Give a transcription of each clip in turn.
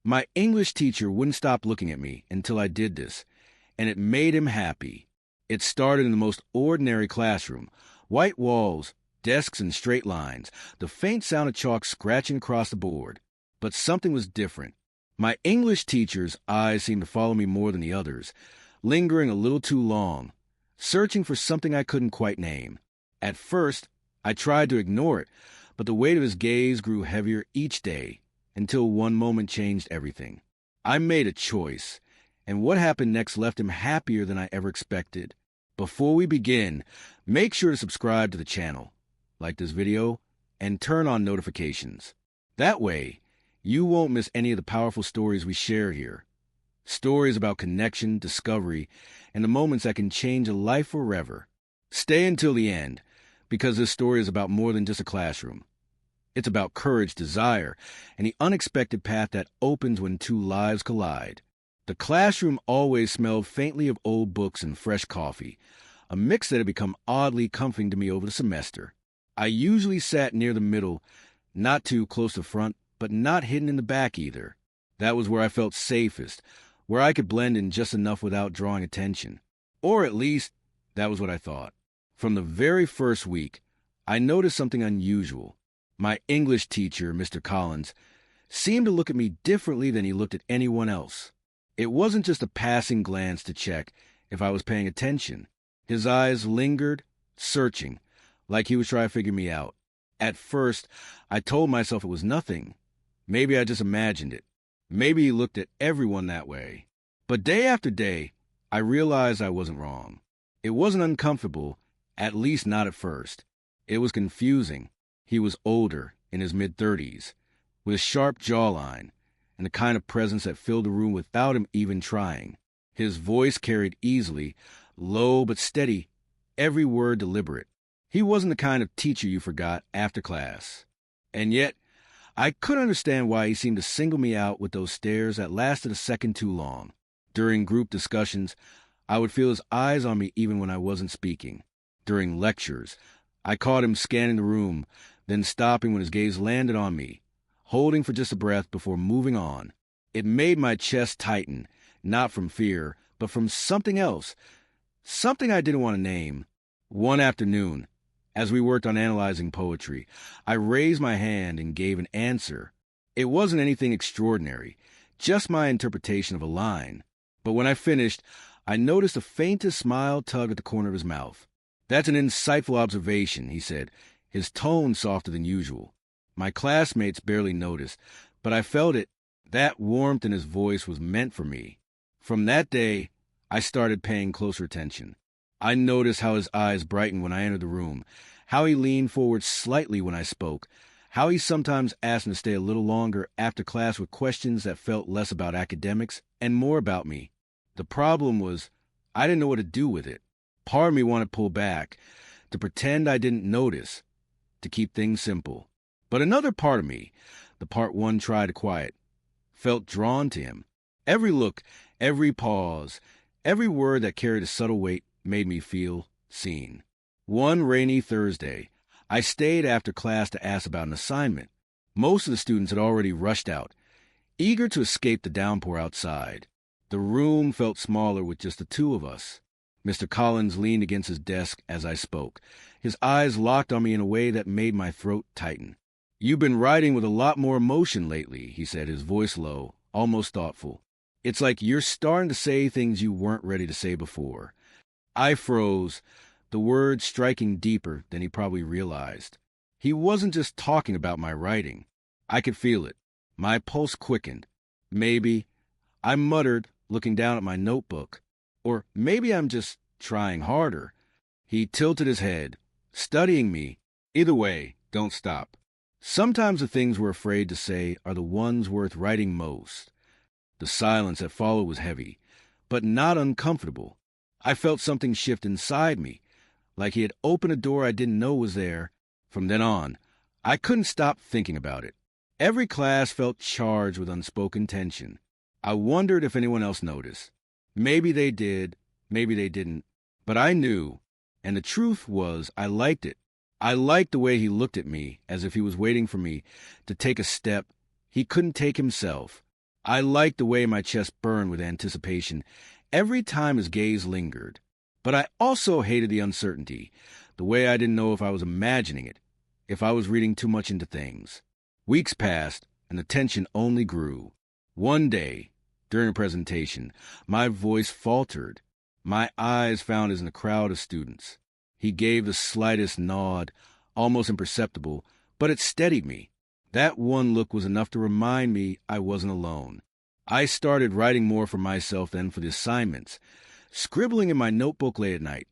My English teacher wouldn't stop looking at me until I did this, and it made him happy. It started in the most ordinary classroom. White walls, desks in straight lines, the faint sound of chalk scratching across the board. But something was different. My English teacher's eyes seemed to follow me more than the others, lingering a little too long, searching for something I couldn't quite name. At first, I tried to ignore it, but the weight of his gaze grew heavier each day, until one moment changed everything. I made a choice, and what happened next left him happier than I ever expected. Before we begin, make sure to subscribe to the channel, like this video, and turn on notifications. That way, you won't miss any of the powerful stories we share here. Stories about connection, discovery, and the moments that can change a life forever. Stay until the end, because this story is about more than just a classroom. It's about courage, desire, and the unexpected path that opens when two lives collide. The classroom always smelled faintly of old books and fresh coffee, a mix that had become oddly comforting to me over the semester. I usually sat near the middle, not too close to the front, but not hidden in the back either. That was where I felt safest, where I could blend in just enough without drawing attention. Or at least, that was what I thought. From the very first week, I noticed something unusual. My English teacher, Mr. Collins, seemed to look at me differently than he looked at anyone else. It wasn't just a passing glance to check if I was paying attention. His eyes lingered, searching, like he was trying to figure me out. At first, I told myself it was nothing. Maybe I just imagined it. Maybe he looked at everyone that way. But day after day, I realized I wasn't wrong. It wasn't uncomfortable, at least not at first. It was confusing. He was older, in his mid-30s, with a sharp jawline, and the kind of presence that filled the room without him even trying. His voice carried easily, low but steady, every word deliberate. He wasn't the kind of teacher you forgot after class. And yet, I couldn't understand why he seemed to single me out with those stares that lasted a second too long. During group discussions, I would feel his eyes on me even when I wasn't speaking. During lectures, I caught him scanning the room, then stopping when his gaze landed on me, holding for just a breath before moving on. It made my chest tighten, not from fear, but from something else, something I didn't want to name. One afternoon, as we worked on analyzing poetry, I raised my hand and gave an answer. It wasn't anything extraordinary, just my interpretation of a line. But when I finished, I noticed the faintest smile tug at the corner of his mouth. "That's an insightful observation," he said, his tone softer than usual. My classmates barely noticed, but I felt it. That warmth in his voice was meant for me. From that day, I started paying closer attention. I noticed how his eyes brightened when I entered the room, how he leaned forward slightly when I spoke, how he sometimes asked me to stay a little longer after class with questions that felt less about academics and more about me. The problem was, I didn't know what to do with it. Part of me wanted to pull back, to pretend I didn't notice, to keep things simple. But another part of me, the part one tried to quiet, felt drawn to him. Every look, every pause, every word that carried a subtle weight made me feel seen. One rainy Thursday, I stayed after class to ask about an assignment. Most of the students had already rushed out, eager to escape the downpour outside. The room felt smaller with just the two of us. Mr. Collins leaned against his desk as I spoke. His eyes locked on me in a way that made my throat tighten. "You've been writing with a lot more emotion lately," he said, his voice low, almost thoughtful. "It's like you're starting to say things you weren't ready to say before." I froze, the words striking deeper than he probably realized. He wasn't just talking about my writing. I could feel it. My pulse quickened. Maybe, I muttered, looking down at my notebook. Or maybe I'm just trying harder. He tilted his head, studying me. "Either way, don't stop. Sometimes the things we're afraid to say are the ones worth writing most." The silence that followed was heavy, but not uncomfortable. I felt something shift inside me, like he had opened a door I didn't know was there. From then on, I couldn't stop thinking about it. Every class felt charged with unspoken tension. I wondered if anyone else noticed. Maybe they did, maybe they didn't, but I knew, and the truth was I liked it. I liked the way he looked at me, as if he was waiting for me to take a step he couldn't take himself. I liked the way my chest burned with anticipation every time his gaze lingered. But I also hated the uncertainty, the way I didn't know if I was imagining it, if I was reading too much into things. Weeks passed, and the tension only grew. One day, during a presentation, my voice faltered. My eyes found his in a crowd of students. He gave the slightest nod, almost imperceptible, but it steadied me. That one look was enough to remind me I wasn't alone. I started writing more for myself than for the assignments, scribbling in my notebook late at night,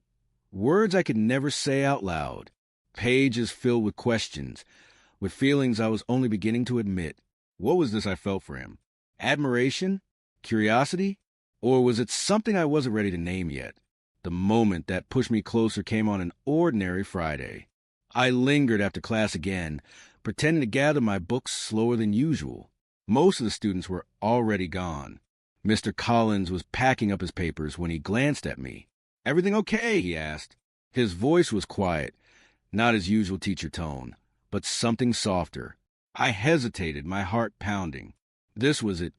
words I could never say out loud, pages filled with questions, with feelings I was only beginning to admit. What was this I felt for him? Admiration? Curiosity? Or was it something I wasn't ready to name yet? The moment that pushed me closer came on an ordinary Friday. I lingered after class again, pretending to gather my books slower than usual. Most of the students were already gone. Mr. Collins was packing up his papers when he glanced at me. "Everything okay?" he asked. His voice was quiet, not his usual teacher tone, but something softer. I hesitated, my heart pounding. This was it,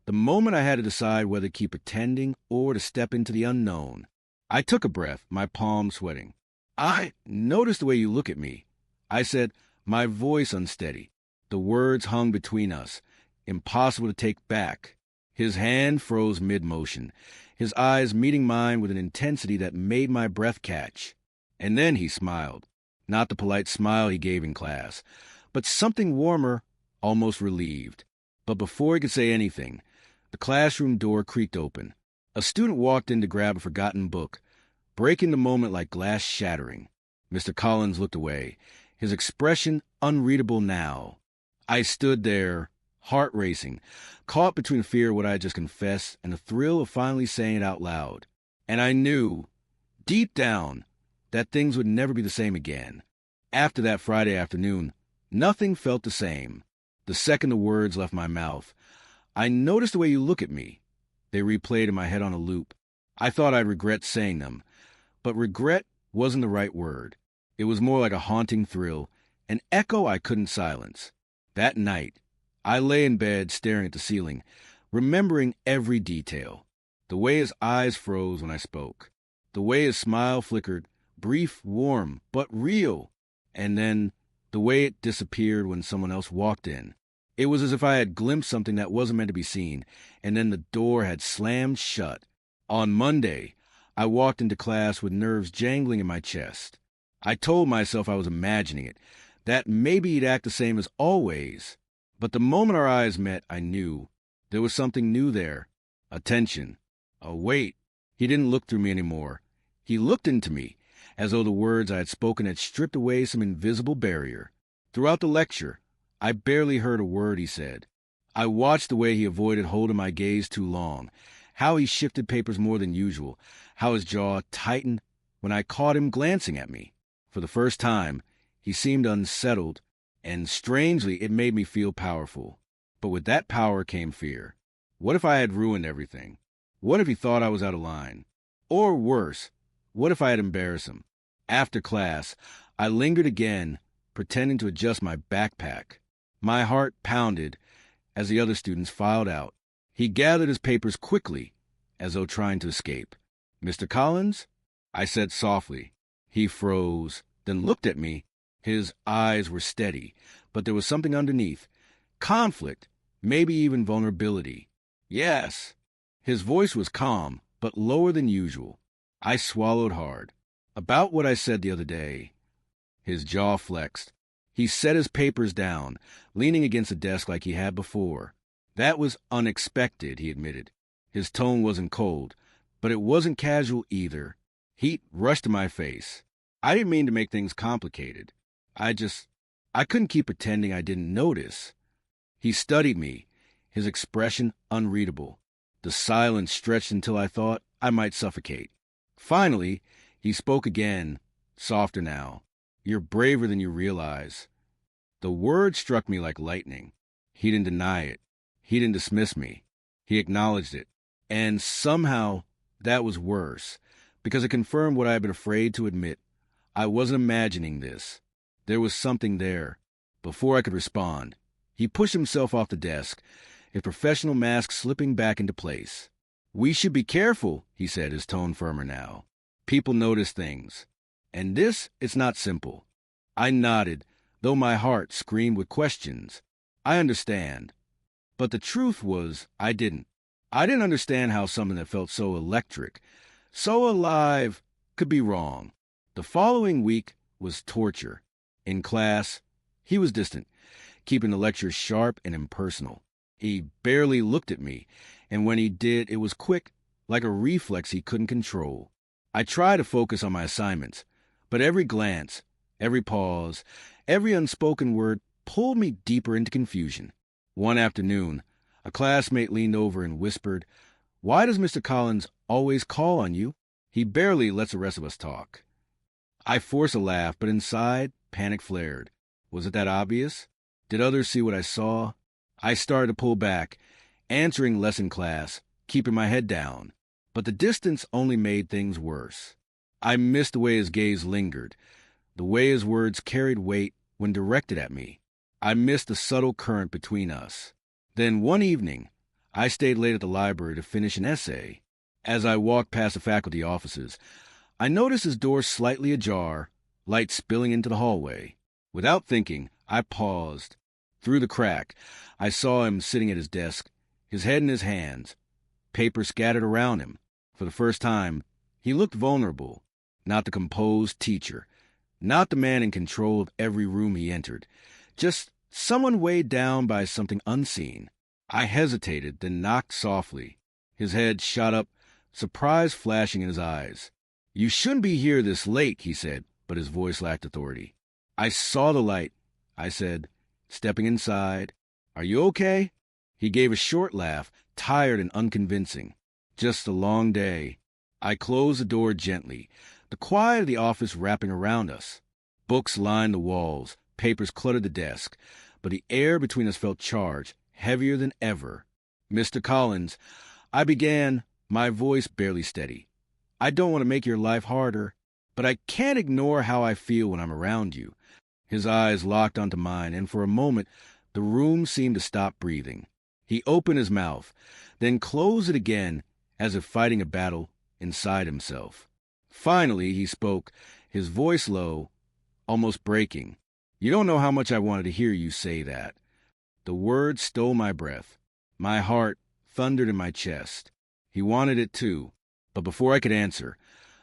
the moment I had to decide whether to keep pretending or to step into the unknown. I took a breath, my palms sweating. "I noticed the way you look at me," I said, my voice unsteady. The words hung between us, impossible to take back. His hand froze mid-motion, his eyes meeting mine with an intensity that made my breath catch. And then he smiled. Not the polite smile he gave in class, but something warmer, almost relieved. But before he could say anything, the classroom door creaked open. A student walked in to grab a forgotten book, breaking the moment like glass shattering. Mr. Collins looked away, his expression unreadable now. I stood there, heart racing, caught between fear of what I had just confessed and the thrill of finally saying it out loud. And I knew, deep down, that things would never be the same again. After that Friday afternoon, nothing felt the same. The second the words left my mouth, "I noticed the way you look at me." They replayed in my head on a loop. I thought I'd regret saying them, but regret wasn't the right word. It was more like a haunting thrill, an echo I couldn't silence. That night, I lay in bed staring at the ceiling, remembering every detail. The way his eyes froze when I spoke. The way his smile flickered, brief, warm, but real. And then the way it disappeared when someone else walked in. It was as if I had glimpsed something that wasn't meant to be seen, and then the door had slammed shut. On Monday, I walked into class with nerves jangling in my chest. I told myself I was imagining it, that maybe he'd act the same as always. But the moment our eyes met, I knew there was something new there. A tension. A weight. He didn't look through me anymore. He looked into me, as though the words I had spoken had stripped away some invisible barrier. Throughout the lecture, I barely heard a word he said. I watched the way he avoided holding my gaze too long, how he shifted papers more than usual, how his jaw tightened when I caught him glancing at me. For the first time, he seemed unsettled, and strangely it made me feel powerful. But with that power came fear. What if I had ruined everything? What if he thought I was out of line? Or worse, what if I had embarrassed him? After class, I lingered again, pretending to adjust my backpack. My heart pounded as the other students filed out. He gathered his papers quickly, as though trying to escape. "Mr. Collins?" I said softly. He froze, then looked at me. His eyes were steady, but there was something underneath. Conflict, maybe even vulnerability. "Yes." His voice was calm, but lower than usual. I swallowed hard. "About what I said the other day." His jaw flexed. He set his papers down, leaning against the desk like he had before. "That was unexpected," he admitted. His tone wasn't cold, but it wasn't casual either. Heat rushed to my face. I didn't mean to make things complicated. I couldn't keep pretending I didn't notice. He studied me, his expression unreadable. The silence stretched until I thought I might suffocate. Finally, he spoke again, softer now. "You're braver than you realize." The word struck me like lightning. He didn't deny it. He didn't dismiss me. He acknowledged it. And somehow that was worse, because it confirmed what I had been afraid to admit. I wasn't imagining this. There was something there. Before I could respond, he pushed himself off the desk, his professional mask slipping back into place. "We should be careful," he said, his tone firmer now. "People notice things. And this, it's not simple." I nodded, though my heart screamed with questions. I understand. But the truth was, I didn't. I didn't understand how something that felt so electric, so alive, could be wrong. The following week was torture. In class, he was distant, keeping the lectures sharp and impersonal. He barely looked at me, and when he did, it was quick, like a reflex he couldn't control. I tried to focus on my assignments, but every glance, every pause, every unspoken word pulled me deeper into confusion. One afternoon, a classmate leaned over and whispered, "Why does Mr. Collins always call on you? He barely lets the rest of us talk." I forced a laugh, but inside, panic flared. Was it that obvious? Did others see what I saw? I started to pull back, answering lesson class, keeping my head down. But the distance only made things worse. I missed the way his gaze lingered, the way his words carried weight when directed at me. I missed the subtle current between us. Then one evening, I stayed late at the library to finish an essay. As I walked past the faculty offices, I noticed his door slightly ajar, light spilling into the hallway. Without thinking, I paused. Through the crack, I saw him sitting at his desk, his head in his hands, paper scattered around him. For the first time, he looked vulnerable, not the composed teacher, not the man in control of every room he entered, just someone weighed down by something unseen. I hesitated, then knocked softly. His head shot up, surprise flashing in his eyes. "You shouldn't be here this late," he said, but his voice lacked authority. "I saw the light," I said, stepping inside. "Are you okay?" He gave a short laugh, tired and unconvincing. "Just a long day." I closed the door gently, the quiet of the office wrapping around us. Books lined the walls, papers cluttered the desk, but the air between us felt charged, heavier than ever. "Mr. Collins," I began, my voice barely steady. "I don't want to make your life harder, but I can't ignore how I feel when I'm around you." His eyes locked onto mine, and for a moment, the room seemed to stop breathing. He opened his mouth, then closed it again, as if fighting a battle inside himself. Finally, he spoke, his voice low, almost breaking. "You don't know how much I wanted to hear you say that." The words stole my breath. My heart thundered in my chest. He wanted it too. But before I could answer,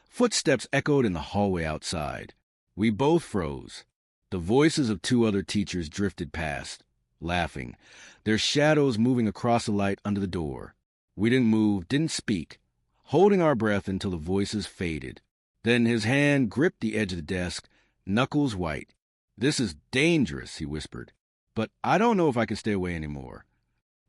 footsteps echoed in the hallway outside. We both froze. The voices of two other teachers drifted past, laughing, their shadows moving across the light under the door. We didn't move, didn't speak, holding our breath until the voices faded. Then his hand gripped the edge of the desk, knuckles white. "This is dangerous," he whispered. "But I don't know if I can stay away anymore."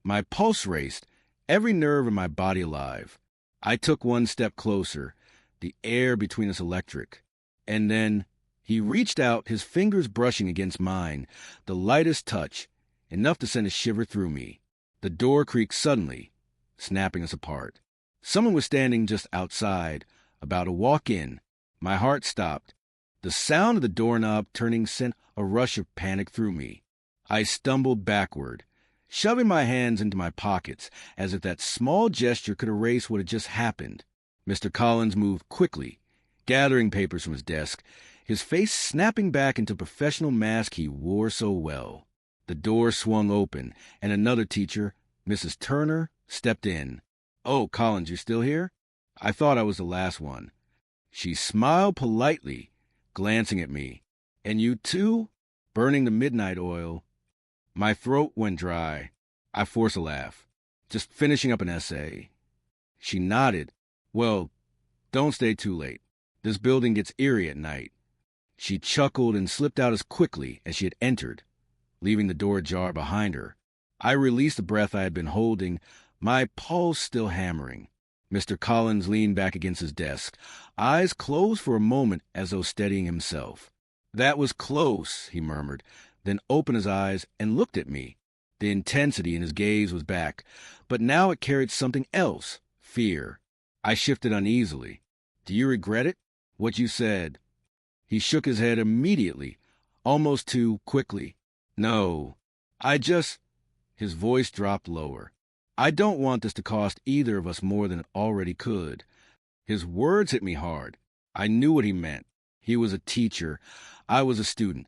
My pulse raced, every nerve in my body alive. I took one step closer, the air between us electric. And then he reached out, his fingers brushing against mine, the lightest touch, enough to send a shiver through me. The door creaked suddenly, snapping us apart. Someone was standing just outside, about to walk in. My heart stopped. The sound of the doorknob turning sent a rush of panic through me. I stumbled backward, shoving my hands into my pockets, as if that small gesture could erase what had just happened. Mr. Collins moved quickly, gathering papers from his desk, his face snapping back into the professional mask he wore so well. The door swung open, and another teacher, Mrs. Turner, stepped in. "Oh, Collins, you're still here? I thought I was the last one." She smiled politely, glancing at me. "And you too? Burning the midnight oil." My throat went dry. I forced a laugh. "Just finishing up an essay." She nodded. "Well, don't stay too late. This building gets eerie at night." She chuckled and slipped out as quickly as she had entered, leaving the door ajar behind her. I released the breath I had been holding, my pulse still hammering. Mr. Collins leaned back against his desk, eyes closed for a moment as though steadying himself. "That was close," he murmured, then opened his eyes and looked at me. The intensity in his gaze was back, but now it carried something else, fear. I shifted uneasily. "Do you regret it? What you said?" He shook his head immediately, almost too quickly. "No, I just..." His voice dropped lower. I don't want this to cost either of us more than it already could. His words hit me hard. I knew what he meant. He was a teacher. I was a student.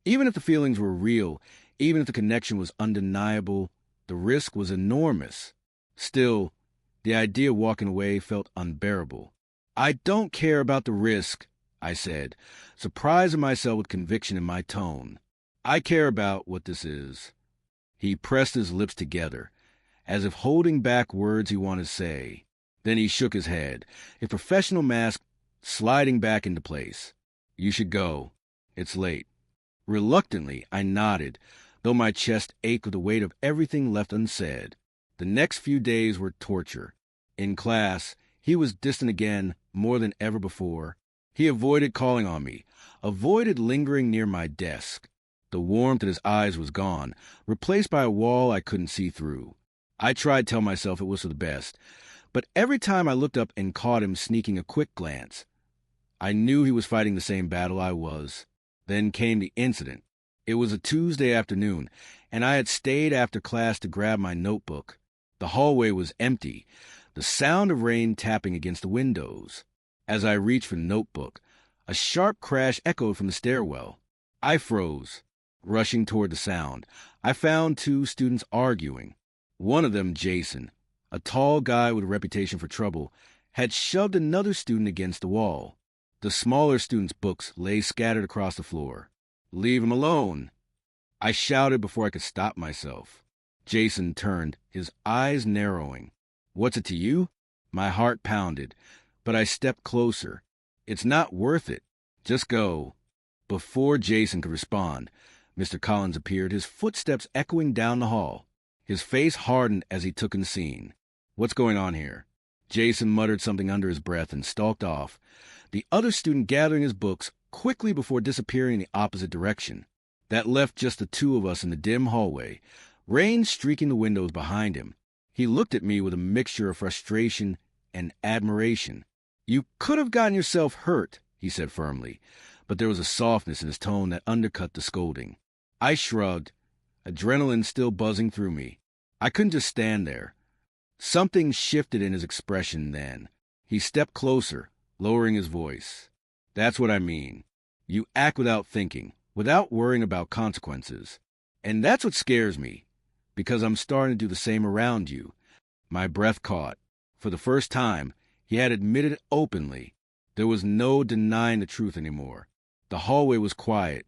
Even if the feelings were real, even if the connection was undeniable, the risk was enormous. Still, the idea of walking away felt unbearable. I don't care about the risk, I said, surprising myself with conviction in my tone. I care about what this is. He pressed his lips together, as if holding back words he wanted to say. Then he shook his head, a professional mask sliding back into place. You should go. It's late. Reluctantly, I nodded, though my chest ached with the weight of everything left unsaid. The next few days were torture. In class, he was distant again more than ever before. He avoided calling on me, avoided lingering near my desk. The warmth in his eyes was gone, replaced by a wall I couldn't see through. I tried to tell myself it was for the best, but every time I looked up and caught him sneaking a quick glance, I knew he was fighting the same battle I was. Then came the incident. It was a Tuesday afternoon, and I had stayed after class to grab my notebook. The hallway was empty, the sound of rain tapping against the windows. As I reached for the notebook, a sharp crash echoed from the stairwell. I froze. Rushing toward the sound, I found two students arguing. One of them, Jason, a tall guy with a reputation for trouble, had shoved another student against the wall. The smaller student's books lay scattered across the floor. "Leave him alone!" I shouted before I could stop myself. Jason turned, his eyes narrowing. "What's it to you?" My heart pounded, but I stepped closer. "It's not worth it. Just go." Before Jason could respond, Mr. Collins appeared, his footsteps echoing down the hall. His face hardened as he took in the scene. "What's going on here?" Jason muttered something under his breath and stalked off, the other student gathering his books quickly before disappearing in the opposite direction. That left just the two of us in the dim hallway, rain streaking the windows behind him. He looked at me with a mixture of frustration and admiration. "You could have gotten yourself hurt," he said firmly, but there was a softness in his tone that undercut the scolding. I shrugged, adrenaline still buzzing through me. I couldn't just stand there. Something shifted in his expression then. He stepped closer, lowering his voice. "That's what I mean. You act without thinking, without worrying about consequences. And that's what scares me, because I'm starting to do the same around you." My breath caught. For the first time, he had admitted it openly. There was no denying the truth anymore. The hallway was quiet,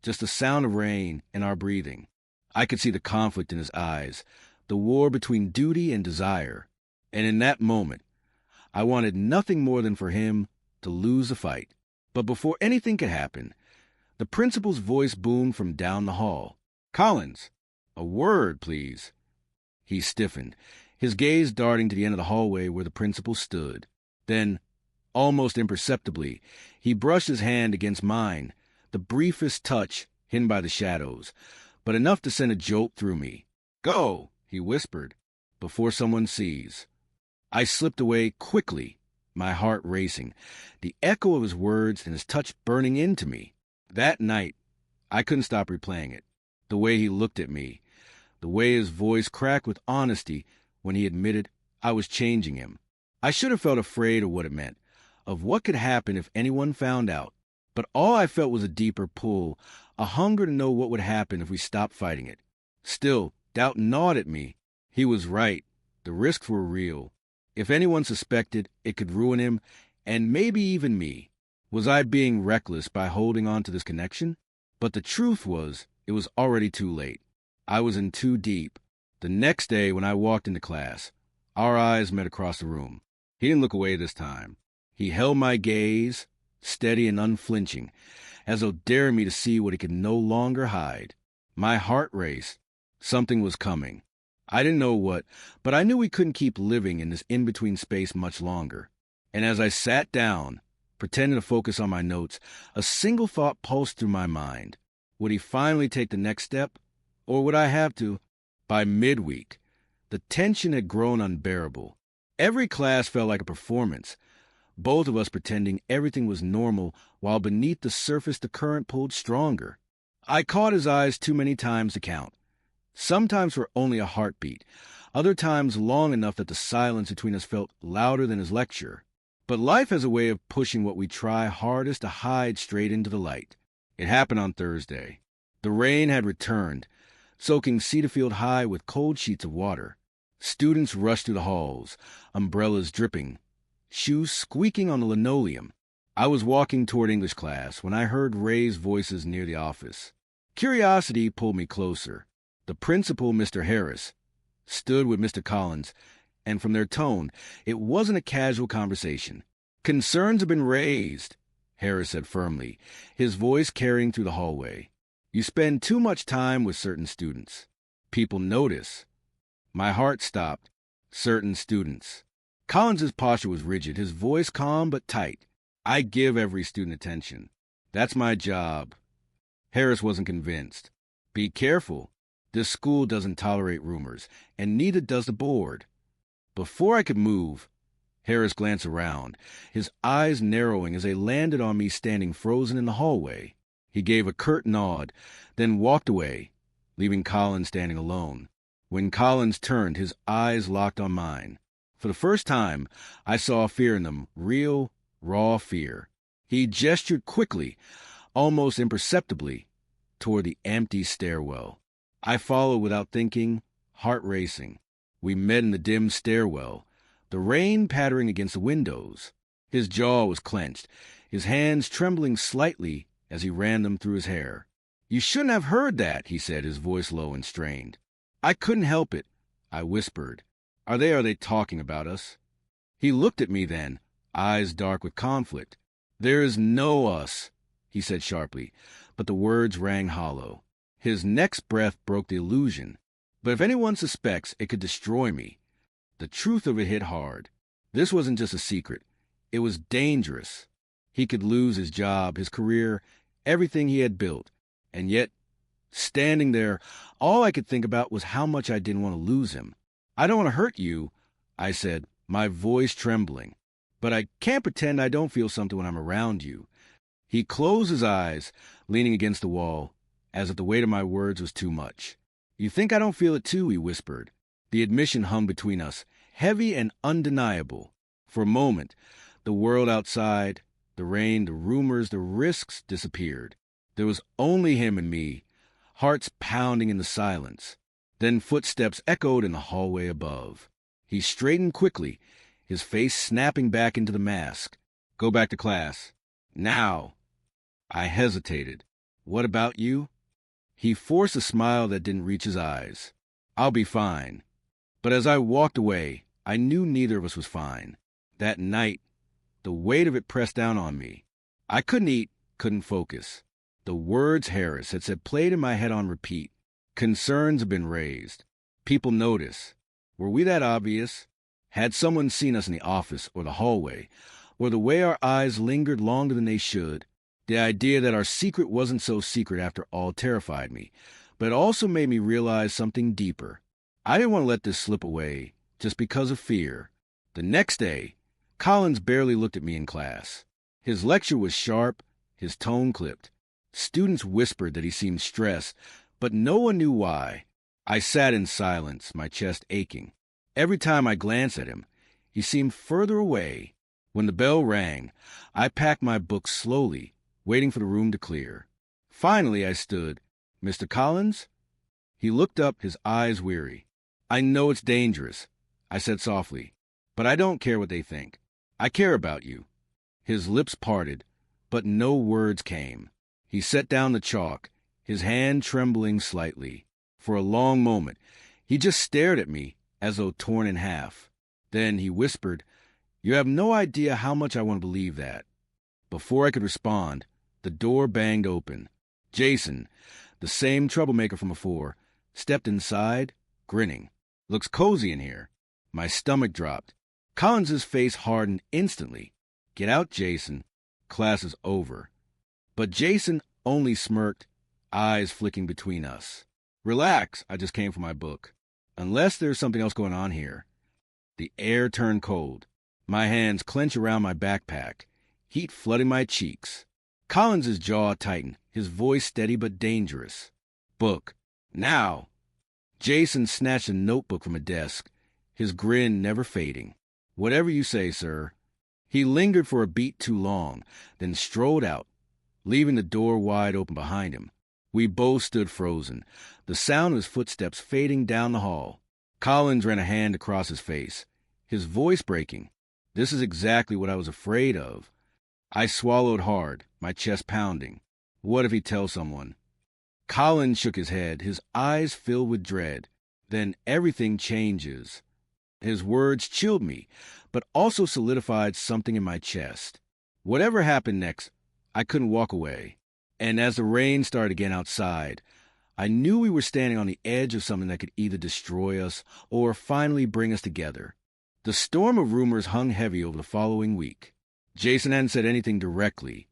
just the sound of rain and our breathing. I could see the conflict in his eyes, the war between duty and desire. And in that moment, I wanted nothing more than for him to lose the fight. But before anything could happen, the principal's voice boomed from down the hall. "Collins, a word, please." He stiffened, his gaze darting to the end of the hallway where the principal stood. Then, almost imperceptibly, he brushed his hand against mine, the briefest touch hidden by the shadows, but enough to send a jolt through me. "Go," he whispered, "before someone sees." I slipped away quickly, my heart racing, the echo of his words and his touch burning into me. That night, I couldn't stop replaying it. The way he looked at me, the way his voice cracked with honesty when he admitted I was changing him. I should have felt afraid of what it meant, of what could happen if anyone found out. But all I felt was a deeper pull, a hunger to know what would happen if we stopped fighting it. Still, doubt gnawed at me. He was right. The risks were real. If anyone suspected, it could ruin him, and maybe even me. Was I being reckless by holding on to this connection? But the truth was, it was already too late. I was in too deep. The next day, when I walked into class, our eyes met across the room. He didn't look away this time. He held my gaze, steady and unflinching, as though daring me to see what he could no longer hide. My heart raced. Something was coming. I didn't know what, but I knew we couldn't keep living in this in-between space much longer. And as I sat down, pretending to focus on my notes, a single thought pulsed through my mind. Would he finally take the next step? Or would I have to? By midweek, the tension had grown unbearable. Every class felt like a performance, both of us pretending everything was normal while beneath the surface the current pulled stronger. I caught his eyes too many times to count. sometimes for only a heartbeat, other times long enough that the silence between us felt louder than his lecture. But life has a way of pushing what we try hardest to hide straight into the light. It happened on Thursday. The rain had returned, soaking Cedarfield High with cold sheets of water. Students rushed through the halls, umbrellas dripping, shoes squeaking on the linoleum. I was walking toward English class when I heard raised voices near the office. Curiosity pulled me closer. The principal, Mr. Harris, stood with Mr. Collins, and from their tone, it wasn't a casual conversation. "Concerns have been raised," Harris said firmly, his voice carrying through the hallway. "You spend too much time with certain students. People notice." My heart stopped. Certain students. Collins's posture was rigid, his voice calm but tight. "I give every student attention. That's my job." Harris wasn't convinced. "Be careful. This school doesn't tolerate rumors, and neither does the board." Before I could move, Harris glanced around, his eyes narrowing as they landed on me standing frozen in the hallway. He gave a curt nod, then walked away, leaving Collins standing alone. When Collins turned, his eyes locked on mine. For the first time, I saw fear in them, real, raw fear. He gestured quickly, almost imperceptibly, toward the empty stairwell. I followed without thinking, heart racing. We met in the dim stairwell, the rain pattering against the windows. His jaw was clenched, his hands trembling slightly as he ran them through his hair. "You shouldn't have heard that," he said, his voice low and strained. "I couldn't help it," I whispered. Are they talking about us?" He looked at me then, eyes dark with conflict. "There is no us," he said sharply, but the words rang hollow. His next breath broke the illusion. But if anyone suspects, it could destroy me. The truth of it hit hard. This wasn't just a secret. It was dangerous. He could lose his job, his career, everything he had built. And yet, standing there, all I could think about was how much I didn't want to lose him. "I don't want to hurt you," I said, my voice trembling. "But I can't pretend I don't feel something when I'm around you." He closed his eyes, leaning against the wall, as if the weight of my words was too much. "You think I don't feel it too," he whispered. The admission hung between us, heavy and undeniable. For a moment, the world outside, the rain, the rumors, the risks disappeared. There was only him and me, hearts pounding in the silence. Then footsteps echoed in the hallway above. He straightened quickly, his face snapping back into the mask. "Go back to class. Now." I hesitated. "What about you?" He forced a smile that didn't reach his eyes. "I'll be fine." But as I walked away, I knew neither of us was fine. That night, the weight of it pressed down on me. I couldn't eat, couldn't focus. The words Harris had said played in my head on repeat. Concerns have been raised. People notice. Were we that obvious? Had someone seen us in the office or the hallway, or the way our eyes lingered longer than they should? The idea that our secret wasn't so secret after all terrified me, but it also made me realize something deeper. I didn't want to let this slip away just because of fear. The next day, Collins barely looked at me in class. His lecture was sharp, his tone clipped. Students whispered that he seemed stressed, but no one knew why. I sat in silence, my chest aching. Every time I glanced at him, he seemed further away. When the bell rang, I packed my books slowly, waiting for the room to clear. Finally, I stood. "Mr. Collins?" He looked up, his eyes weary. "I know it's dangerous," I said softly, "but I don't care what they think. I care about you." His lips parted, but no words came. He set down the chalk, his hand trembling slightly. For a long moment, he just stared at me as though torn in half. Then he whispered, "You have no idea how much I want to believe that." Before I could respond, the door banged open. Jason, the same troublemaker from before, stepped inside, grinning. "Looks cozy in here." My stomach dropped. Collins's face hardened instantly. "Get out, Jason. Class is over." But Jason only smirked, eyes flicking between us. "Relax, I just came for my book. Unless there's something else going on here." The air turned cold. My hands clenched around my backpack, heat flooding my cheeks. Collins's jaw tightened, his voice steady but dangerous. "Book. Now." Jason snatched a notebook from a desk, his grin never fading. "Whatever you say, sir." He lingered for a beat too long, then strode out, leaving the door wide open behind him. We both stood frozen, the sound of his footsteps fading down the hall. Collins ran a hand across his face, his voice breaking. This is exactly what I was afraid of. I swallowed hard, my chest pounding. What if he tells someone? Collins shook his head, his eyes filled with dread. Then everything changes. His words chilled me, but also solidified something in my chest. Whatever happened next, I couldn't walk away. And as the rain started again outside, I knew we were standing on the edge of something that could either destroy us or finally bring us together. The storm of rumors hung heavy over the following week. Jason hadn't said anything directly,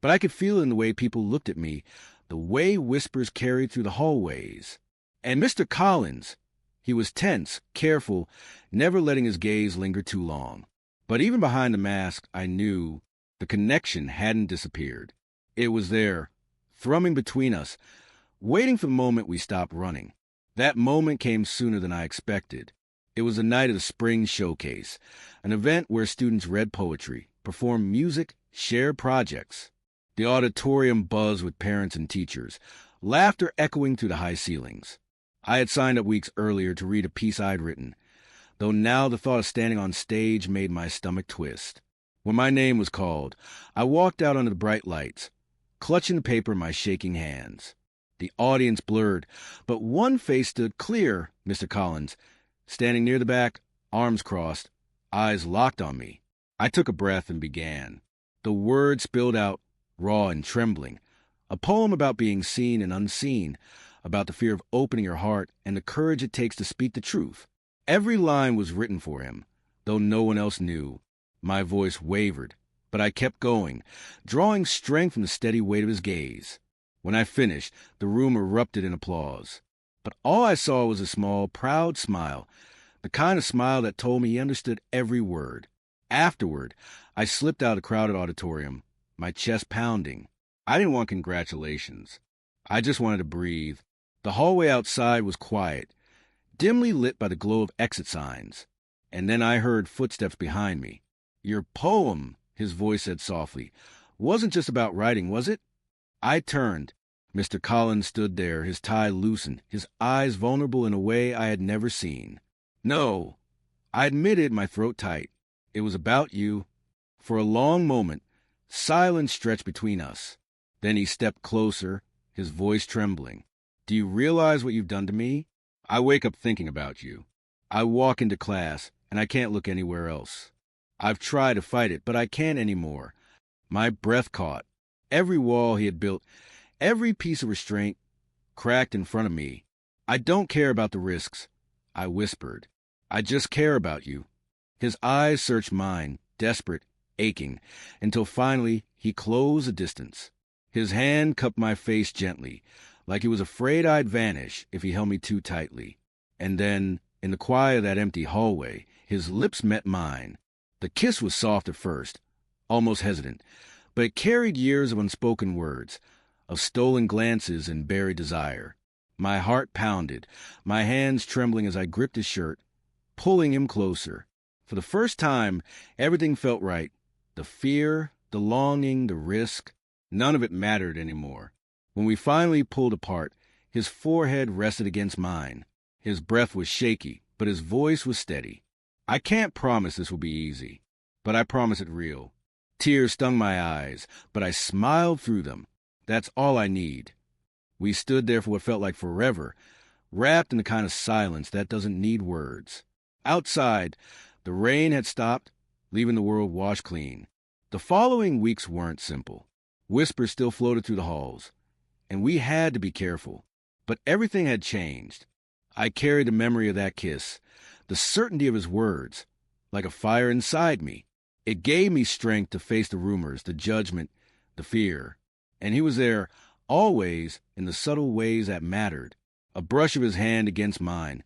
but I could feel it in the way people looked at me, the way whispers carried through the hallways. And Mr. Collins, he was tense, careful, never letting his gaze linger too long. But even behind the mask, I knew the connection hadn't disappeared. It was there, thrumming between us, waiting for the moment we stopped running. That moment came sooner than I expected. It was the night of the spring showcase, an event where students read poetry, performed music, shared projects. The auditorium buzzed with parents and teachers, laughter echoing through the high ceilings. I had signed up weeks earlier to read a piece I'd written, though now the thought of standing on stage made my stomach twist. When my name was called, I walked out under the bright lights, clutching the paper in my shaking hands. The audience blurred, but one face stood clear, Mr. Collins, standing near the back, arms crossed, eyes locked on me. I took a breath and began. The words spilled out, raw and trembling, a poem about being seen and unseen, about the fear of opening your heart and the courage it takes to speak the truth. Every line was written for him, though no one else knew. My voice wavered, but I kept going, drawing strength from the steady weight of his gaze. When I finished, the room erupted in applause. But all I saw was a small, proud smile, the kind of smile that told me he understood every word. Afterward, I slipped out of the crowded auditorium, my chest pounding. I didn't want congratulations. I just wanted to breathe. The hallway outside was quiet, dimly lit by the glow of exit signs. And then I heard footsteps behind me. "Your poem," his voice said softly, "wasn't just about writing, was it?" I turned. Mr. Collins stood there, his tie loosened, his eyes vulnerable in a way I had never seen. "No," I admitted, my throat tight. "It was about you." For a long moment, silence stretched between us. Then he stepped closer, his voice trembling. "Do you realize what you've done to me? I wake up thinking about you. I walk into class, and I can't look anywhere else. I've tried to fight it, but I can't anymore." My breath caught. Every wall he had built, every piece of restraint, cracked in front of me. "I don't care about the risks," I whispered. "I just care about you." His eyes searched mine, desperate, aching, until finally he closed the distance. His hand cupped my face gently, like he was afraid I'd vanish if he held me too tightly. And then, in the quiet of that empty hallway, his lips met mine. The kiss was soft at first, almost hesitant, but it carried years of unspoken words, of stolen glances and buried desire. My heart pounded, my hands trembling as I gripped his shirt, pulling him closer. For the first time, everything felt right. The fear, the longing, the risk, none of it mattered anymore. When we finally pulled apart, his forehead rested against mine. His breath was shaky, but his voice was steady. "I can't promise this will be easy, but I promise it real." Tears stung my eyes, but I smiled through them. That's all I need. We stood there for what felt like forever, wrapped in the kind of silence that doesn't need words. Outside, the rain had stopped, leaving the world washed clean. The following weeks weren't simple. Whispers still floated through the halls, and we had to be careful. But everything had changed. I carried the memory of that kiss, the certainty of his words, like a fire inside me. It gave me strength to face the rumors, the judgment, the fear. And he was there, always, in the subtle ways that mattered. A brush of his hand against mine,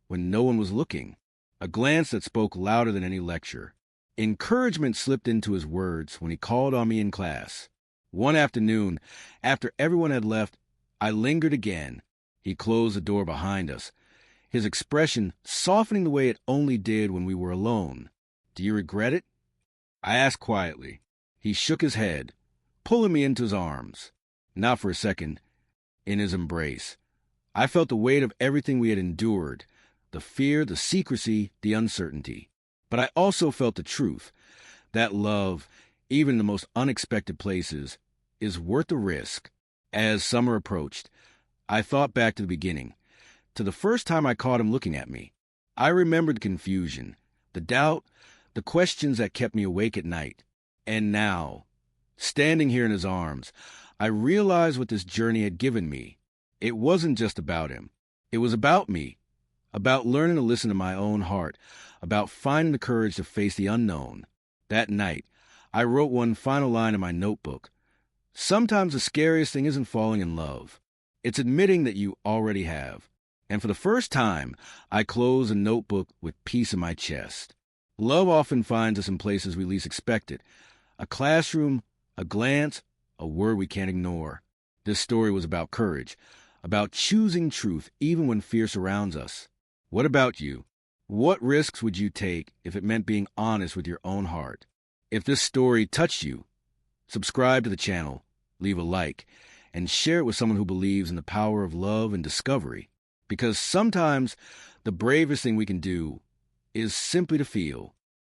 when no one was looking. A glance that spoke louder than any lecture. Encouragement slipped into his words when he called on me in class. One afternoon, after everyone had left, I lingered again. He closed the door behind us, his expression softening the way it only did when we were alone. "Do you regret it?" I asked quietly. He shook his head, pulling me into his arms. Not for a second. In his embrace, I felt the weight of everything we had endured, the fear, the secrecy, the uncertainty. But I also felt the truth, that love, even in the most unexpected places, is worth the risk. As summer approached, I thought back to the beginning, to the first time I caught him looking at me. I remembered the confusion, the doubt, the questions that kept me awake at night. And now, standing here in his arms, I realized what this journey had given me. It wasn't just about him. It was about me, about learning to listen to my own heart, about finding the courage to face the unknown. That night, I wrote one final line in my notebook. Sometimes the scariest thing isn't falling in love. It's admitting that you already have. And for the first time, I closed the notebook with peace in my chest. Love often finds us in places we least expect it. A classroom, a glance, a word we can't ignore. This story was about courage, about choosing truth even when fear surrounds us. What about you? What risks would you take if it meant being honest with your own heart? If this story touched you, subscribe to the channel, leave a like, and share it with someone who believes in the power of love and discovery. Because sometimes the bravest thing we can do is simply to feel.